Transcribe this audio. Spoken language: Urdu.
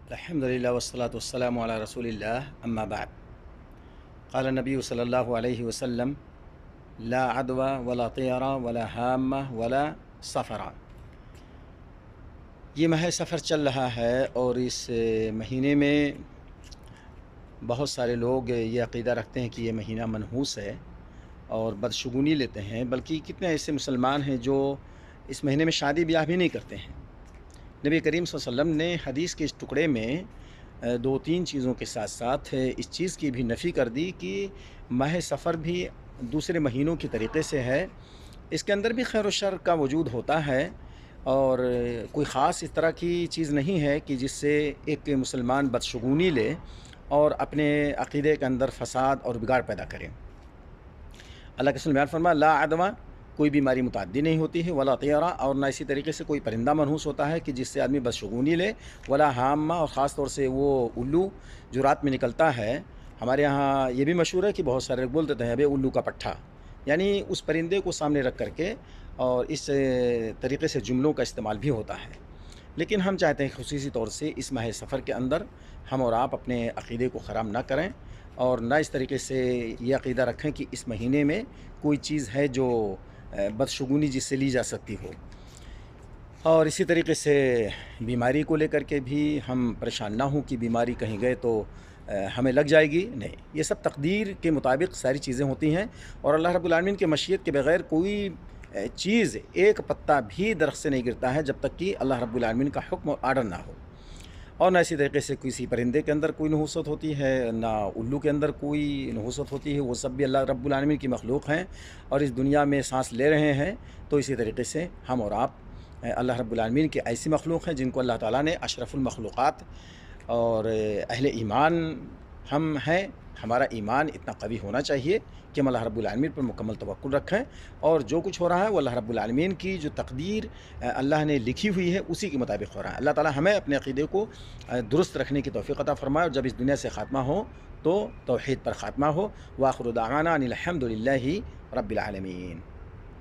الحمد لله والصلاة والسلام على رسول الله أما بعد. قال النبي صلى الله عليه وسلم: لا عدوى ولا طيرة ولا هامة ولا سفر. یہ ماہ سفر چل رہا ہے اور اس مہینے میں بہت سارے لوگ یہ عقیدہ رکھتے ہیں کہ یہ مہینہ منحوس ہے اور بدشگونی لیتے ہیں، بلکہ کتنے ایسے مسلمان ہیں جو اس مہینے میں شادی بیاہ بھی نہیں کرتے ہیں۔ نبی کریم صلی اللہ علیہ وسلم نے حدیث کے اس ٹکڑے میں دو تین چیزوں کے ساتھ ساتھ اس چیز کی بھی نفی کر دی کہ ماہ سفر بھی دوسرے مہینوں کے طریقے سے ہے، اس کے اندر بھی خیر و شر کا وجود ہوتا ہے اور کوئی خاص اس طرح کی چیز نہیں ہے کہ جس سے ایک مسلمان بدشگونی لے اور اپنے عقیدے کے اندر فساد اور بگاڑ پیدا کرے۔ اللہ کے رسول بیان فرما: لا عدوہ، کوئی بیماری متعدی نہیں ہوتی ہے، ولا طیرہ، اور نہ اسی طریقے سے کوئی پرندہ منحوس ہوتا ہے کہ جس سے آدمی بدشگونی لے، ولا ہامہ، اور خاص طور سے وہ الو جو رات میں نکلتا ہے۔ ہمارے ہاں یہ بھی مشہور ہے کہ بہت سارے لوگ بولتے ہیں بے الو کا پٹھا، یعنی اس پرندے کو سامنے رکھ کر کے، اور اس طریقے سے جملوں کا استعمال بھی ہوتا ہے۔ لیکن ہم چاہتے ہیں خصوصی طور سے اس ماہ سفر کے اندر ہم اور آپ اپنے عقیدے کو خراب نہ کریں اور نہ اس طریقے سے یہ عقیدہ رکھیں کہ اس مہینے میں کوئی چیز ہے جو بدشگونی جس سے لی جا سکتی ہو، اور اسی طریقے سے بیماری کو لے کر کے بھی ہم پریشان نہ ہوں کہ بیماری کہیں گئے تو ہمیں لگ جائے گی۔ نہیں، یہ سب تقدیر کے مطابق ساری چیزیں ہوتی ہیں، اور اللہ رب العالمین کے مشیت کے بغیر کوئی چیز، ایک پتا بھی درخت سے نہیں گرتا ہے جب تک کہ اللہ رب العالمین کا حکم اور آرڈر نہ ہو۔ اور نہ اسی طریقے سے کسی پرندے کے اندر کوئی نحوست ہوتی ہے، نہ الو کے اندر کوئی نحوست ہوتی ہے، وہ سب بھی اللہ رب العالمین کی مخلوق ہیں اور اس دنیا میں سانس لے رہے ہیں۔ تو اسی طریقے سے ہم اور آپ اللہ رب العالمین کی ایسی مخلوق ہیں جن کو اللہ تعالیٰ نے اشرف المخلوقات اور اہل ایمان ہم ہیں۔ ہمارا ایمان اتنا قوی ہونا چاہیے کہ ہم اللہ رب العالمین پر مکمل توکل رکھیں، اور جو کچھ ہو رہا ہے وہ اللہ رب العالمین کی جو تقدیر اللہ نے لکھی ہوئی ہے اسی کے مطابق ہو رہا ہے۔ اللہ تعالیٰ ہمیں اپنے عقیدے کو درست رکھنے کی توفیق عطا فرمائے، اور جب اس دنیا سے خاتمہ ہو تو توحید پر خاتمہ ہو۔ وآخر دعوانا ان الحمد للہ رب العالمین۔